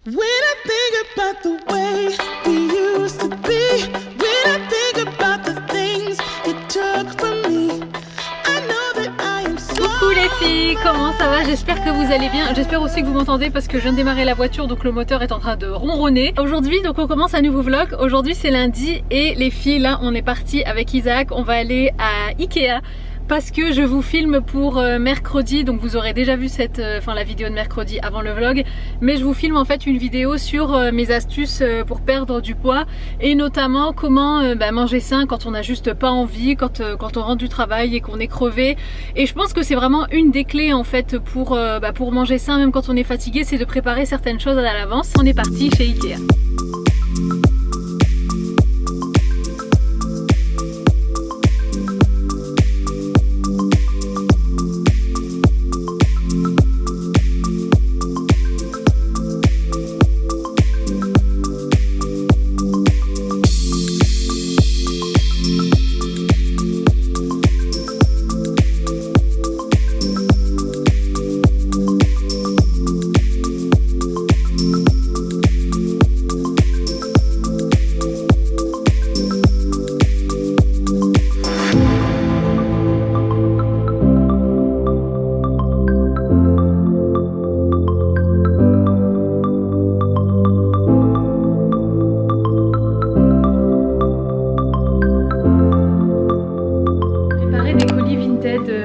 When I think about the way we used to be, when I think about the things you took from me, I know that I am so... Coucou les filles, comment ça va? J'espère que vous allez bien. J'espère aussi que vous m'entendez parce que je viens de démarrer la voiture, donc le moteur est en train de ronronner. Aujourd'hui, donc on commence un nouveau vlog. Aujourd'hui c'est lundi et les filles, là on est parti avec Isaac. On va aller à Ikea parce que je vous filme pour mercredi, donc vous aurez déjà vu la vidéo de mercredi avant le vlog, mais je vous filme en fait une vidéo sur mes astuces pour perdre du poids et notamment comment manger sain quand on n'a juste pas envie, quand on rentre du travail et qu'on est crevé. Et je pense que c'est vraiment une des clés en fait pour manger sain même quand on est fatigué, c'est de préparer certaines choses à l'avance. On est parti chez Ikea.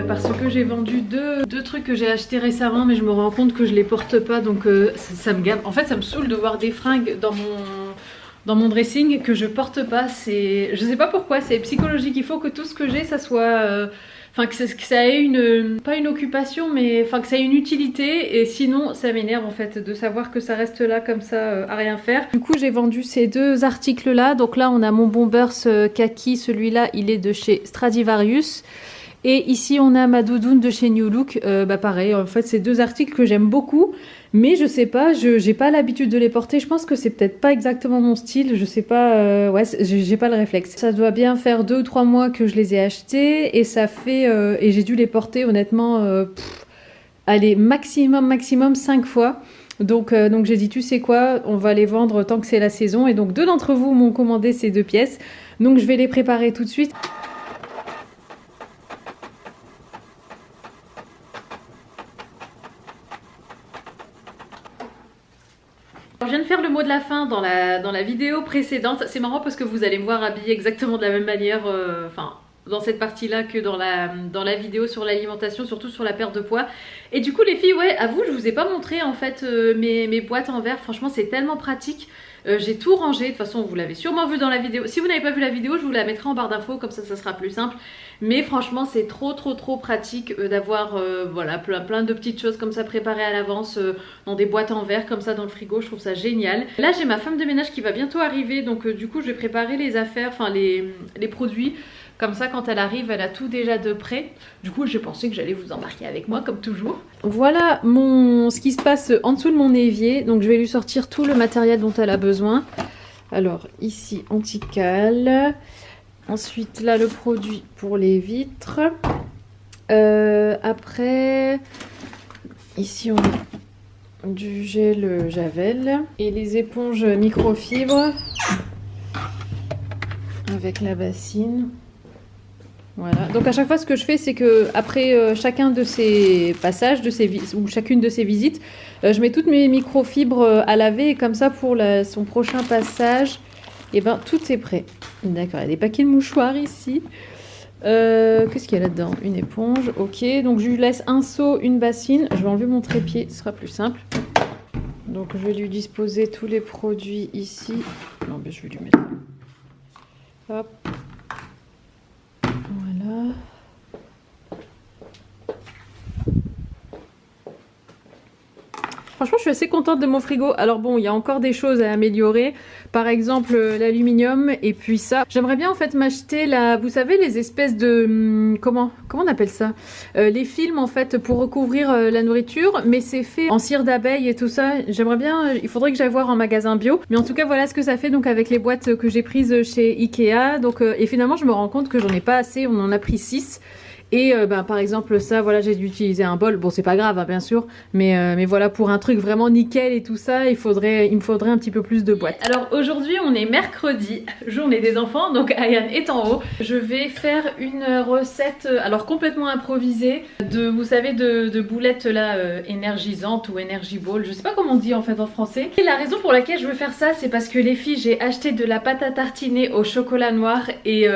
Parce que j'ai vendu deux trucs que j'ai acheté récemment, mais je me rends compte que je les porte pas, donc ça me gave. En fait ça me saoule de voir des fringues dans mon dressing que je porte pas. Je sais pas pourquoi, c'est psychologique. Il faut que tout ce que j'ai ça soit que ça ait pas une occupation, mais que ça ait une utilité, et sinon ça m'énerve en fait de savoir que ça reste là comme ça à rien faire. Du coup j'ai vendu ces deux articles là. Donc là on a mon Bombers kaki, celui-là il est de chez Stradivarius. Et ici on a ma doudoune de chez New Look, pareil, en fait c'est deux articles que j'aime beaucoup, mais je sais pas, j'ai pas l'habitude de les porter, je pense que c'est peut-être pas exactement mon style, je sais pas, j'ai pas le réflexe. Ça doit bien faire 2 ou 3 mois que je les ai achetés, et ça fait, et j'ai dû les porter honnêtement, allez, maximum 5 fois. Donc j'ai dit tu sais quoi, on va les vendre tant que c'est la saison, et donc 2 d'entre vous m'ont commandé ces 2 pièces, donc je vais les préparer tout de suite. Je viens de faire le mot de la fin dans la vidéo précédente. C'est marrant parce que vous allez me voir habillée exactement de la même manière, dans cette partie-là que dans la vidéo sur l'alimentation, surtout sur la perte de poids. Et du coup les filles, ouais, à vous, je vous ai pas montré en fait mes boîtes en verre. Franchement c'est tellement pratique. J'ai tout rangé, de toute façon vous l'avez sûrement vu dans la vidéo. Si vous n'avez pas vu la vidéo, je vous la mettrai en barre d'infos, comme ça sera plus simple. Mais franchement c'est trop pratique d'avoir voilà, plein de petites choses comme ça préparées à l'avance dans des boîtes en verre comme ça dans le frigo. Je trouve ça génial. Là j'ai ma femme de ménage qui va bientôt arriver, donc du coup je vais préparer les affaires, les produits. Comme ça quand elle arrive elle a tout déjà de prêt. Du coup j'ai pensé que j'allais vous embarquer avec moi comme toujours. Voilà ce qui se passe en dessous de mon évier. Donc je vais lui sortir tout le matériel dont elle a besoin. Alors ici anti-cale. Ensuite là le produit pour les vitres. Après ici on a du gel Javel. Et les éponges microfibre. Avec la bassine. Voilà, donc à chaque fois ce que je fais c'est que après chacun de ces passages, ou chacune de ces visites, je mets toutes mes microfibres à laver, et comme ça pour son prochain passage, et ben tout est prêt. D'accord, il y a des paquets de mouchoirs ici. Qu'est-ce qu'il y a là-dedans? Une éponge, ok, donc je lui laisse un seau, une bassine, je vais enlever mon trépied, ce sera plus simple. Donc je vais lui disposer tous les produits ici. Non mais je vais lui mettre... Hop. Voilà. Franchement je suis assez contente de mon frigo. Alors bon, il y a encore des choses à améliorer. Par exemple l'aluminium, et puis ça. J'aimerais bien en fait m'acheter vous savez les espèces de... Comment on appelle ça, les films en fait pour recouvrir la nourriture, mais c'est fait en cire d'abeille et tout ça. J'aimerais bien, il faudrait que j'aille voir en magasin bio. Mais en tout cas voilà ce que ça fait donc avec les boîtes que j'ai prises chez Ikea. Donc, et finalement je me rends compte que j'en ai pas assez, on en a pris 6. Et par exemple ça, voilà, j'ai dû utiliser un bol. Bon, c'est pas grave, hein, bien sûr, mais voilà, pour un truc vraiment nickel et tout ça, il me faudrait un petit peu plus de boîtes. Alors aujourd'hui, on est mercredi, journée des enfants, donc Ayane est en haut. Je vais faire une recette, alors complètement improvisée, vous savez, de boulettes là, énergisantes ou energy ball, je sais pas comment on dit en fait en français. Et la raison pour laquelle je veux faire ça, c'est parce que les filles, j'ai acheté de la pâte à tartiner au chocolat noir et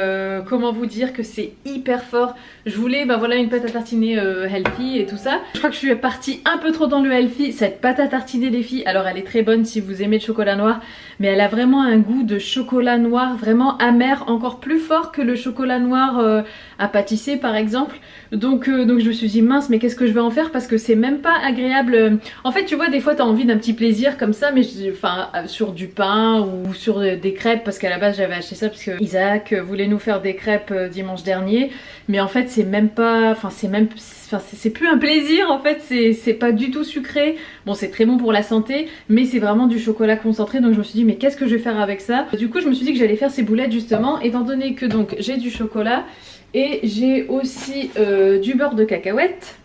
comment vous dire que c'est hyper fort. Je voulais voilà, une pâte à tartiner healthy et tout ça. Je crois que je suis partie un peu trop dans le healthy. Cette pâte à tartiner les filles, alors elle est très bonne si vous aimez le chocolat noir, mais elle a vraiment un goût de chocolat noir vraiment amer, encore plus fort que le chocolat noir à pâtisser par exemple. Donc je me suis dit mince, mais qu'est-ce que je vais en faire, parce que c'est même pas agréable. En fait tu vois, des fois t'as envie d'un petit plaisir comme ça, mais sur du pain ou sur des crêpes, parce qu'à la base j'avais acheté ça parce que Isaac voulait nous faire des crêpes dimanche dernier, mais en fait c'est même pas, c'est plus un plaisir en fait, c'est pas du tout sucré. Bon, c'est très bon pour la santé, mais c'est vraiment du chocolat concentré, donc je me suis dit mais qu'est-ce que je vais faire avec ça? Du coup je me suis dit que j'allais faire ces boulettes justement, étant donné que donc j'ai du chocolat et j'ai aussi du beurre de cacahuète.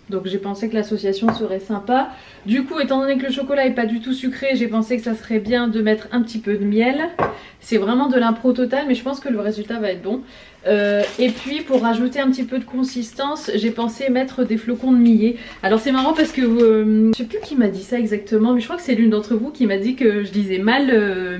Donc j'ai pensé que l'association serait sympa. Du coup, étant donné que le chocolat est pas du tout sucré, j'ai pensé que ça serait bien de mettre un petit peu de miel. C'est vraiment de l'impro total, mais je pense que le résultat va être bon. Et puis pour rajouter un petit peu de consistance, j'ai pensé mettre des flocons de millet. Alors c'est marrant parce que je sais plus qui m'a dit ça exactement, mais je crois que c'est l'une d'entre vous qui m'a dit que je disais mal,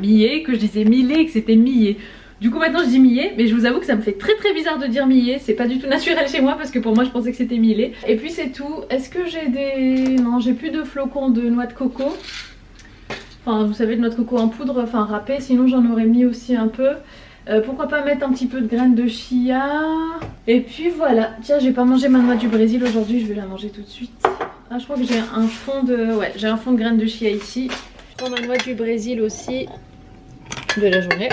millet, que je disais millet et que c'était millet. Du coup maintenant je dis millet, mais je vous avoue que ça me fait très bizarre de dire millet. C'est pas du tout naturel chez moi parce que pour moi je pensais que c'était millet. Et puis c'est tout. Est-ce que j'ai des... Non, j'ai plus de flocons de noix de coco. Enfin vous savez, de noix de coco en poudre, râpée, sinon j'en aurais mis aussi un peu. Pourquoi pas mettre un petit peu de graines de chia. Et puis voilà. Tiens, j'ai pas mangé ma noix du Brésil aujourd'hui, je vais la manger tout de suite. Ah, je crois que j'ai un fond de... Ouais, j'ai un fond de graines de chia ici. Je prends ma noix du Brésil aussi de la journée.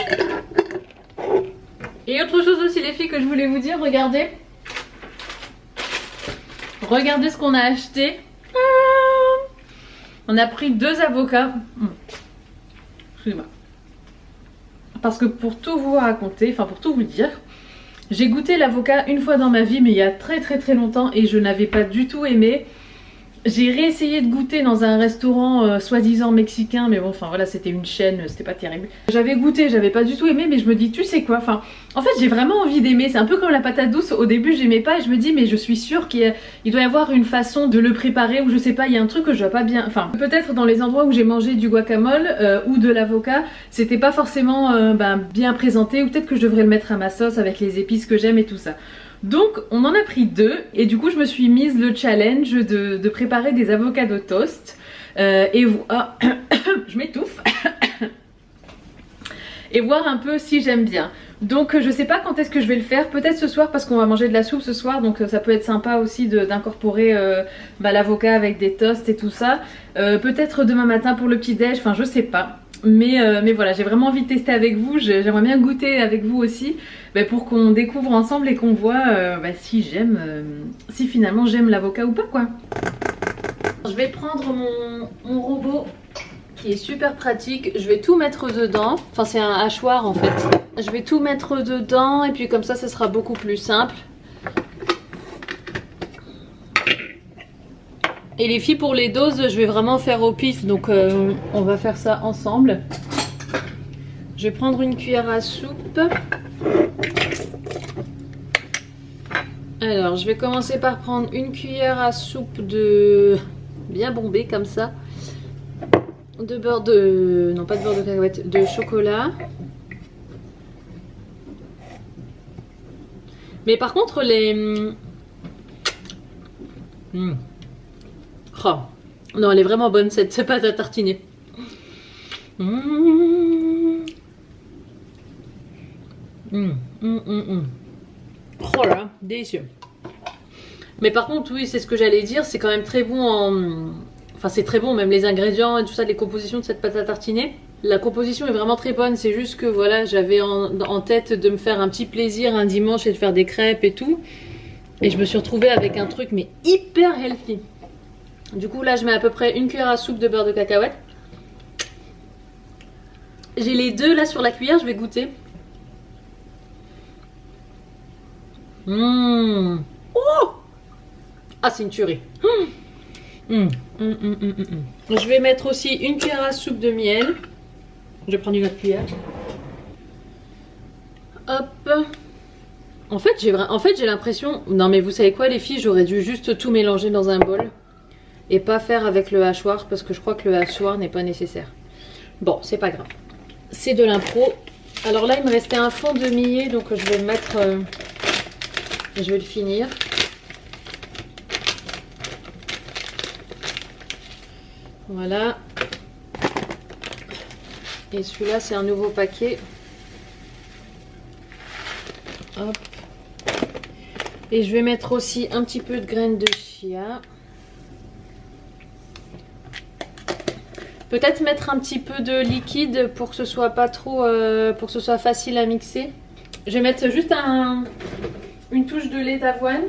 Et autre chose aussi les filles que je voulais vous dire, regardez. Regardez ce qu'on a acheté. On a pris 2 avocats. Excusez-moi. Parce que pour tout vous raconter, pour tout vous dire, j'ai goûté l'avocat une fois dans ma vie, mais il y a très longtemps, et je n'avais pas du tout aimé. J'ai réessayé de goûter dans un restaurant soi-disant mexicain, mais bon, voilà, c'était une chaîne, c'était pas terrible. J'avais goûté, j'avais pas du tout aimé, mais je me dis, tu sais quoi, en fait j'ai vraiment envie d'aimer. C'est un peu comme la patate douce, au début j'aimais pas, et je me dis, mais je suis sûre qu'il doit y avoir une façon de le préparer, ou je sais pas, il y a un truc que je vois pas bien. Peut-être dans les endroits où j'ai mangé du guacamole ou de l'avocat, c'était pas forcément bien présenté, ou peut-être que je devrais le mettre à ma sauce avec les épices que j'aime et tout ça. Donc on en a pris 2 et du coup je me suis mise le challenge de préparer des avocats au toast et je m'étouffe et voir un peu si j'aime bien. Donc je sais pas quand est-ce que je vais le faire, peut-être ce soir parce qu'on va manger de la soupe ce soir, donc ça peut être sympa aussi d'incorporer l'avocat avec des toasts et tout ça. Peut-être demain matin pour le petit déj, je sais pas. Mais voilà, j'ai vraiment envie de tester avec vous, j'aimerais bien goûter avec vous aussi, pour qu'on découvre ensemble et qu'on voit si si finalement j'aime l'avocat ou pas quoi. Je vais prendre mon robot qui est super pratique, je vais tout mettre dedans, c'est un hachoir en fait. Je vais tout mettre dedans et puis comme ça sera beaucoup plus simple. Et les filles, pour les doses, je vais vraiment faire au pif, donc on va faire ça ensemble. Je vais prendre une cuillère à soupe. Alors, je vais commencer par prendre une cuillère à soupe de... bien bombé comme ça. De beurre de... non, pas de beurre de cacahuète, de chocolat. Mais par contre, les... Oh. Non, elle est vraiment bonne cette pâte à tartiner. Oh là, délicieux. Mais par contre, oui, c'est ce que j'allais dire, c'est quand même très bon en... c'est très bon, même les ingrédients et tout ça, les compositions de cette pâte à tartiner. La composition est vraiment très bonne, c'est juste que voilà, j'avais en tête de me faire un petit plaisir un dimanche et de faire des crêpes et tout. Et je me suis retrouvée avec un truc mais hyper healthy. Du coup là je mets à peu près une cuillère à soupe de beurre de cacahuète. J'ai les 2 là sur la cuillère, je vais goûter. Oh, ah, c'est une tuerie. Je vais mettre aussi une cuillère à soupe de miel. Je vais prendre une autre cuillère. Hop. En fait, j'ai l'impression... Non, mais vous savez quoi, les filles, j'aurais dû juste tout mélanger dans un bol. Et pas faire avec le hachoir, parce que je crois que le hachoir n'est pas nécessaire. Bon, c'est pas grave. C'est de l'impro. Alors là, il me restait un fond de millet, donc je vais le mettre... je vais le finir. Voilà. Et celui-là, c'est un nouveau paquet. Hop. Et je vais mettre aussi un petit peu de graines de chia. Peut-être mettre un petit peu de liquide pour que ce soit pas trop, pour que ce soit facile à mixer. Je vais mettre juste une touche de lait d'avoine.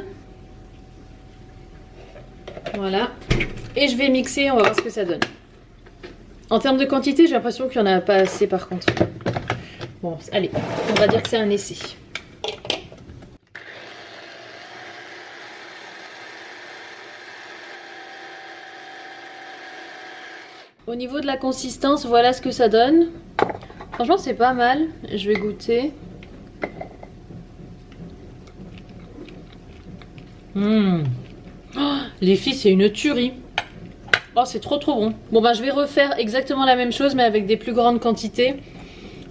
Voilà. Et je vais mixer, on va voir ce que ça donne. En termes de quantité, j'ai l'impression qu'il n'y en a pas assez par contre. Bon, allez, on va dire que c'est un essai. Au niveau de la consistance, voilà ce que ça donne. Franchement, c'est pas mal. Je vais goûter. Oh, les filles, c'est une tuerie. Oh, c'est trop bon. Bon, bah, je vais refaire exactement la même chose, mais avec des plus grandes quantités.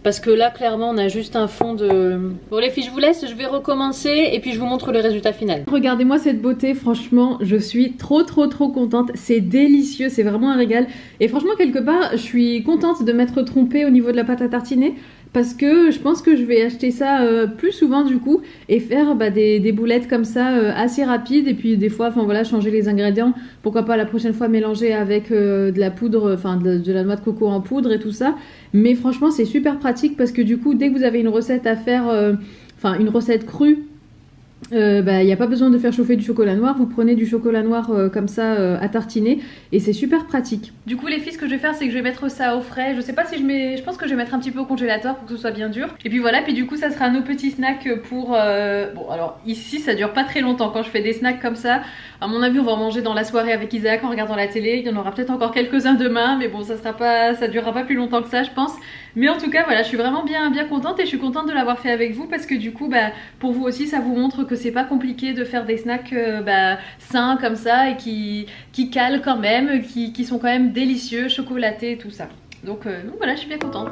Parce que là, clairement, on a juste un fond de... Bon, les filles, je vous laisse. Je vais recommencer et puis je vous montre le résultat final. Regardez-moi cette beauté. Franchement, je suis trop contente. C'est délicieux. C'est vraiment un régal. Et franchement, quelque part, je suis contente de m'être trompée au niveau de la pâte à tartiner. Parce que je pense que je vais acheter ça plus souvent du coup et faire des boulettes comme ça assez rapides et puis des fois enfin voilà changer les ingrédients, pourquoi pas la prochaine fois mélanger avec de la poudre, enfin de la noix de coco en poudre et tout ça, mais franchement c'est super pratique parce que du coup dès que vous avez une recette à faire, enfin une recette crue, il n'y a pas besoin de faire chauffer du chocolat noir, vous prenez du chocolat noir comme ça à tartiner et c'est super pratique. Du coup les filles, ce que je vais faire c'est que je vais mettre ça au frais. Je sais pas si je pense que je vais mettre un petit peu au congélateur pour que ce soit bien dur. Et puis voilà, puis du coup ça sera nos petits snacks pour... Bon alors ici ça dure pas très longtemps quand je fais des snacks comme ça. À mon avis on va en manger dans la soirée avec Isaac en regardant la télé. Il y en aura peut-être encore quelques-uns demain, mais bon ça durera pas plus longtemps que ça je pense. Mais en tout cas voilà, je suis vraiment bien contente et je suis contente de l'avoir fait avec vous parce que du coup pour vous aussi ça vous montre que c'est pas compliqué de faire des snacks sains comme ça et qui calent quand même, qui sont quand même délicieux, chocolatés, tout ça. Donc voilà, je suis bien contente.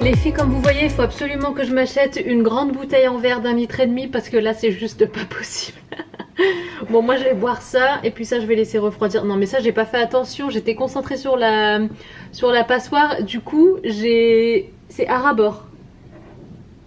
Les filles, comme vous voyez, il faut absolument que je m'achète une grande bouteille en verre d'1,5 litre parce que là c'est juste pas possible. Bon, moi je vais boire ça et puis ça je vais laisser refroidir. Non mais ça j'ai pas fait attention, j'étais concentrée sur la passoire, du coup c'est à ras-bord.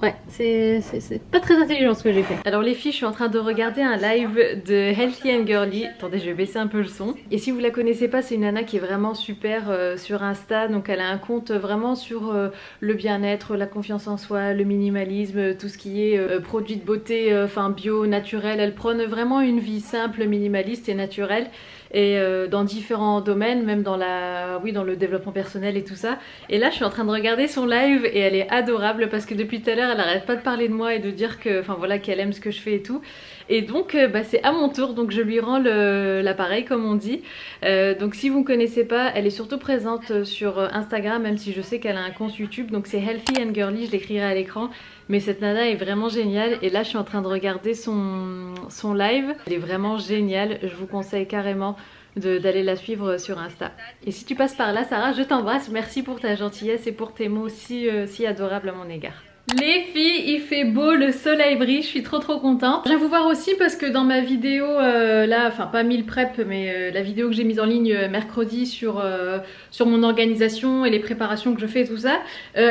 Ouais, c'est pas très intelligent ce que j'ai fait. Alors les filles, je suis en train de regarder un live de Healthy and Girly. Attendez, je vais baisser un peu le son. Et si vous la connaissez pas, c'est une nana qui est vraiment super sur Insta. Donc elle a un compte vraiment sur le bien-être, la confiance en soi, le minimalisme, tout ce qui est produits de beauté, enfin bio, naturel. Elle prône vraiment une vie simple, minimaliste et naturelle. Et dans différents domaines, même dans dans le développement personnel et tout ça. Et là je suis en train de regarder son live et elle est adorable parce que depuis tout à l'heure elle arrête pas de parler de moi et de dire que, enfin voilà, qu'elle aime ce que je fais et tout. Et donc c'est à mon tour, donc je lui rends l'appareil comme on dit. Donc si vous ne connaissez pas, elle est surtout présente sur Instagram, même si je sais qu'elle a un compte YouTube. Donc c'est Healthy and Girly, je l'écrirai à l'écran. mais cette nana est vraiment géniale et là je suis en train de regarder son live. Elle est vraiment géniale, je vous conseille carrément d'aller la suivre sur Insta. Et si tu passes par là Sarah, je t'embrasse, merci pour ta gentillesse et pour tes mots si adorables à mon égard. Les filles, il fait beau, le soleil brille, je suis trop contente. Je viens vous voir aussi parce que dans ma vidéo, là, enfin pas meal prep, mais la vidéo que j'ai mise en ligne mercredi sur mon organisation et les préparations que je fais et tout ça,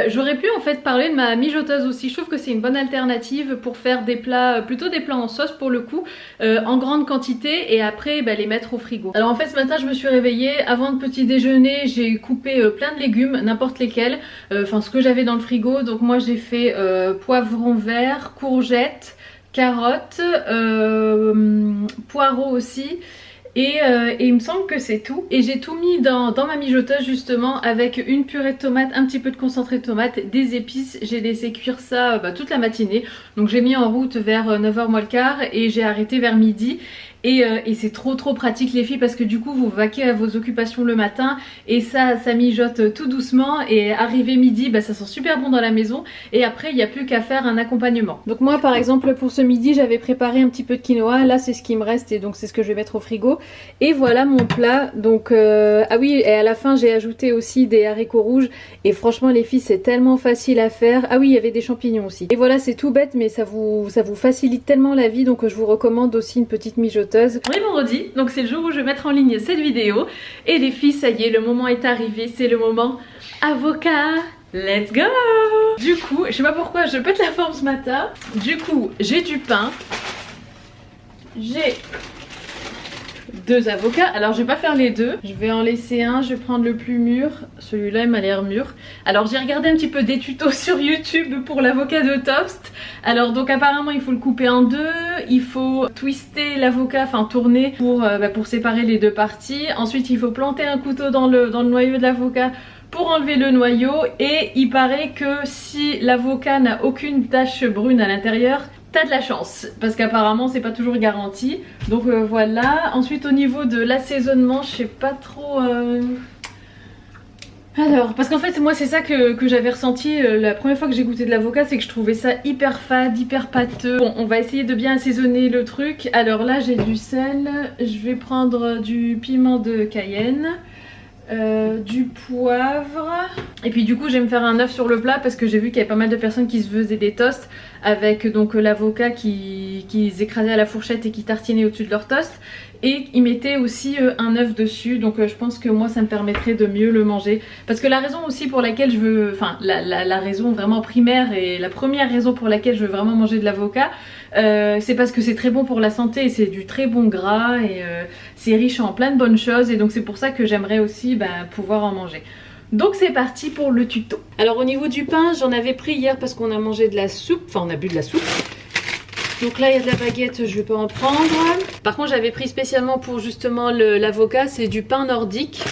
j'aurais pu en fait parler de ma mijoteuse aussi. Je trouve que c'est une bonne alternative pour faire des plats, plutôt des plats en sauce pour le coup, en grande quantité et après les mettre au frigo. Alors en fait ce matin je me suis réveillée, avant le petit déjeuner j'ai coupé plein de légumes, n'importe lesquels, enfin ce que j'avais dans le frigo. Donc moi j'ai fait poivron vert, courgettes, carottes, poireaux aussi. Et il me semble que c'est tout. Et j'ai tout mis dans ma mijoteuse justement avec une purée de tomates, un petit peu de concentré de tomates, des épices. J'ai laissé cuire ça toute la matinée. Donc j'ai mis en route vers 9h moins le quart et j'ai arrêté vers midi. Et c'est trop pratique les filles parce que du coup vous vaquez à vos occupations le matin et ça mijote tout doucement et arrivé midi ça sent super bon dans la maison et après il n'y a plus qu'à faire un accompagnement. Donc moi par exemple pour ce midi j'avais préparé un petit peu de quinoa, là c'est ce qui me reste et donc c'est ce que je vais mettre au frigo et voilà mon plat. Donc ah oui, et à la fin j'ai ajouté aussi des haricots rouges et franchement les filles c'est tellement facile à faire. Ah oui, il y avait des champignons aussi et voilà, c'est tout bête mais ça vous facilite tellement la vie, donc je vous recommande aussi une petite mijoteuse. On est vendredi, donc c'est le jour où je vais mettre en ligne cette vidéo. Et les filles, ça y est, le moment est arrivé, c'est le moment avocat. Let's go! Du coup, je sais pas pourquoi je pète la forme ce matin. Du coup, j'ai du pain. J'ai 2 avocats. Alors je vais pas faire les deux, je vais en laisser un, je vais prendre le plus mûr. Celui-là il m'a l'air mûr. Alors j'ai regardé un petit peu des tutos sur YouTube pour l'avocat de toast. Alors donc apparemment il faut le couper en deux, il faut twister l'avocat, enfin tourner pour séparer les deux parties. Ensuite il faut planter un couteau dans le noyau de l'avocat pour enlever le noyau. Et il paraît que si l'avocat n'a aucune tache brune à l'intérieur, t'as de la chance, parce qu'apparemment c'est pas toujours garanti. Donc voilà. Ensuite au niveau de l'assaisonnement, je sais pas trop... Alors, parce qu'en fait moi c'est ça que j'avais ressenti la première fois que j'ai goûté de l'avocat, c'est que je trouvais ça hyper fade, hyper pâteux. Bon, on va essayer de bien assaisonner le truc. Alors là j'ai du sel, je vais prendre du piment de Cayenne, du poivre, et puis du coup je vais me faire un œuf sur le plat parce que j'ai vu qu'il y avait pas mal de personnes qui se faisaient des toasts avec donc l'avocat qui écrasaient à la fourchette et qui tartinaient au-dessus de leur toast, et ils mettaient aussi un œuf dessus. Donc je pense que moi ça me permettrait de mieux le manger, parce que la raison aussi pour laquelle je veux, enfin la raison vraiment primaire et la première raison pour laquelle je veux vraiment manger de l'avocat, c'est parce que c'est très bon pour la santé et c'est du très bon gras et c'est riche en plein de bonnes choses, et donc c'est pour ça que j'aimerais aussi pouvoir en manger. Donc c'est parti pour le tuto. Alors au niveau du pain, j'en avais pris hier parce qu'on a mangé de la soupe, enfin on a bu de la soupe. Donc là il y a de la baguette, je vais pas en prendre. Par contre j'avais pris spécialement pour justement l'avocat, c'est du pain nordique.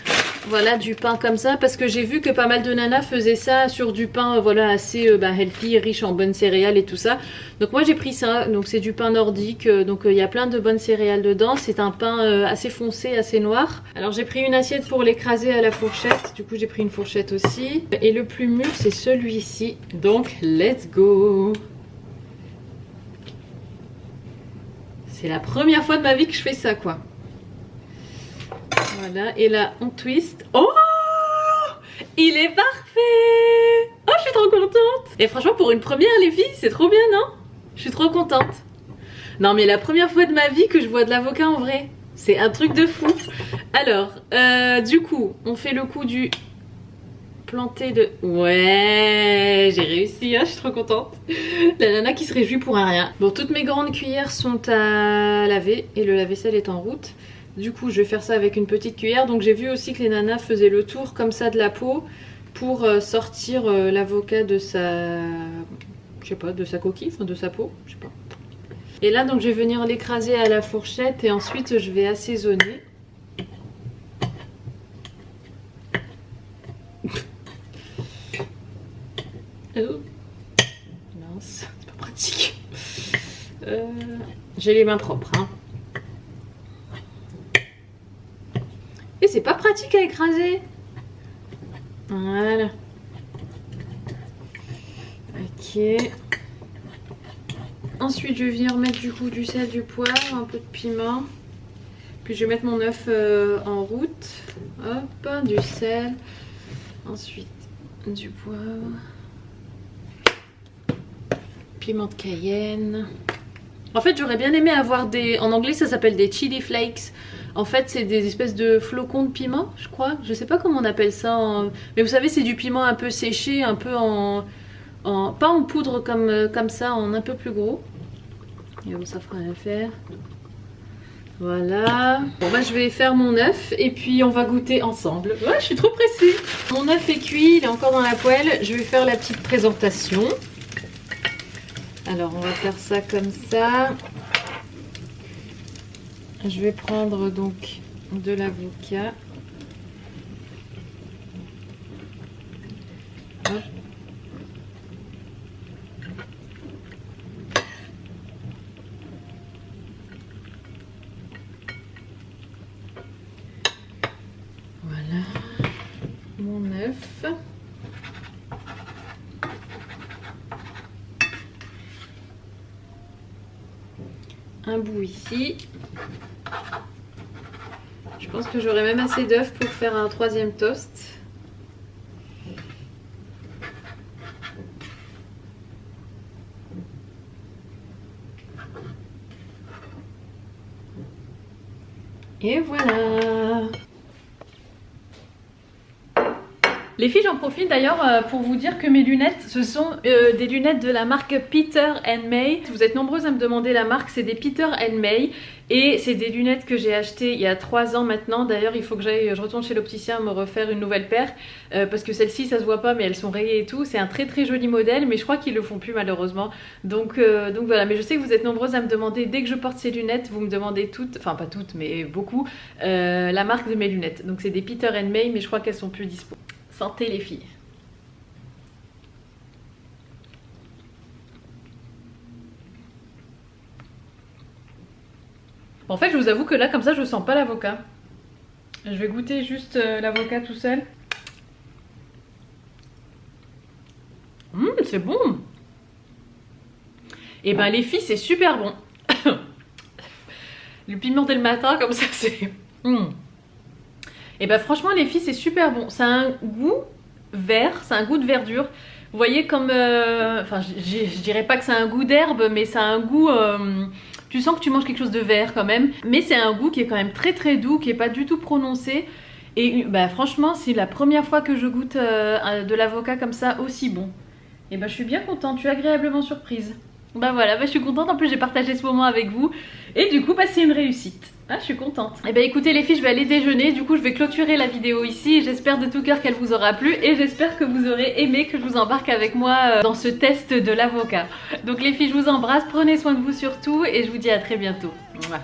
Voilà, du pain comme ça, parce que j'ai vu que pas mal de nanas faisaient ça sur du pain voilà, assez healthy, riche en bonnes céréales et tout ça. Donc moi j'ai pris ça, donc c'est du pain nordique, donc il y a plein de bonnes céréales dedans. C'est un pain assez foncé, assez noir. Alors j'ai pris une assiette pour l'écraser à la fourchette, du coup j'ai pris une fourchette aussi. Et le plus mûr c'est celui-ci, donc let's go! C'est la première fois de ma vie que je fais ça quoi. Voilà, et là on twist. Oh, il est parfait! Oh, je suis trop contente! Et franchement pour une première les filles, c'est trop bien, non? Je suis trop contente. Non mais la première fois de ma vie que je vois de l'avocat en vrai. C'est un truc de fou. Alors, du coup, on fait le coup du planter de... Ouais, j'ai réussi, hein, je suis trop contente. La nana qui se réjouit pour un rien. Bon, toutes mes grandes cuillères sont à laver et le lave-vaisselle est en route. Du coup je vais faire ça avec une petite cuillère. Donc j'ai vu aussi que les nanas faisaient le tour comme ça de la peau pour sortir l'avocat de sa... je sais pas, de sa coquille, enfin de sa peau, je sais pas. Et là donc je vais venir l'écraser à la fourchette et ensuite je vais assaisonner. Oh. Mince, c'est pas pratique. J'ai les mains propres, hein. Et c'est pas pratique à écraser. Voilà. Ok. Ensuite je vais venir mettre du coup du sel, du poivre, un peu de piment. Puis je vais mettre mon œuf en route. Hop, du sel. Ensuite du poivre. Piment de Cayenne. En fait j'aurais bien aimé avoir des... En anglais ça s'appelle des chili flakes. En fait c'est des espèces de flocons de piment je crois. Je sais pas comment on appelle ça. Mais vous savez c'est du piment un peu séché, un peu pas en poudre comme ça, en un peu plus gros. Et comme ça fera l'affaire. Voilà. Bon bah je vais faire mon œuf et puis on va goûter ensemble. Ouais, je suis trop pressée. Mon œuf est cuit, il est encore dans la poêle. Je vais faire la petite présentation. Alors on va faire ça comme ça. Je vais prendre donc de l'avocat. Hop. Voilà mon œuf. Un bout ici. Je pense que j'aurai même assez d'œufs pour faire un troisième toast. Et voilà. Les filles, j'en profite d'ailleurs pour vous dire que mes lunettes, ce sont des lunettes de la marque Peter & May. Vous êtes nombreuses à me demander la marque, c'est des Peter & May. Et c'est des lunettes que j'ai achetées il y a 3 ans maintenant. D'ailleurs, il faut que je retourne chez l'opticien me refaire une nouvelle paire. Parce que celles-ci, ça se voit pas, mais elles sont rayées et tout. C'est un très très joli modèle, mais je crois qu'ils le font plus malheureusement. Donc voilà, mais je sais que vous êtes nombreuses à me demander, dès que je porte ces lunettes, vous me demandez toutes, enfin pas toutes, mais beaucoup, la marque de mes lunettes. Donc c'est des Peter & May, mais je crois qu'elles sont plus dispo. Santé les filles. En fait, je vous avoue que là, comme ça, je sens pas l'avocat. Je vais goûter juste l'avocat tout seul. C'est bon. Et ben les filles, c'est super bon. Le piment dès le matin, comme ça, c'est... Et ben franchement les filles c'est super bon, ça a un goût vert, c'est un goût de verdure. Vous voyez comme, enfin je dirais pas que c'est un goût d'herbe, mais ça a un goût, tu sens que tu manges quelque chose de vert quand même. Mais c'est un goût qui est quand même très très doux, qui est pas du tout prononcé. Et bah franchement c'est la première fois que je goûte de l'avocat comme ça aussi bon. Et ben je suis bien contente, je suis agréablement surprise. Bah voilà, bah je suis contente, en plus j'ai partagé ce moment avec vous. Et du coup bah c'est une réussite. Ah, je suis contente. Et bah écoutez les filles, je vais aller déjeuner. Du coup je vais clôturer la vidéo ici. J'espère de tout cœur qu'elle vous aura plu. Et j'espère que vous aurez aimé que je vous embarque avec moi dans ce test de l'avocat. Donc les filles, je vous embrasse, prenez soin de vous surtout. Et je vous dis à très bientôt. Mouah.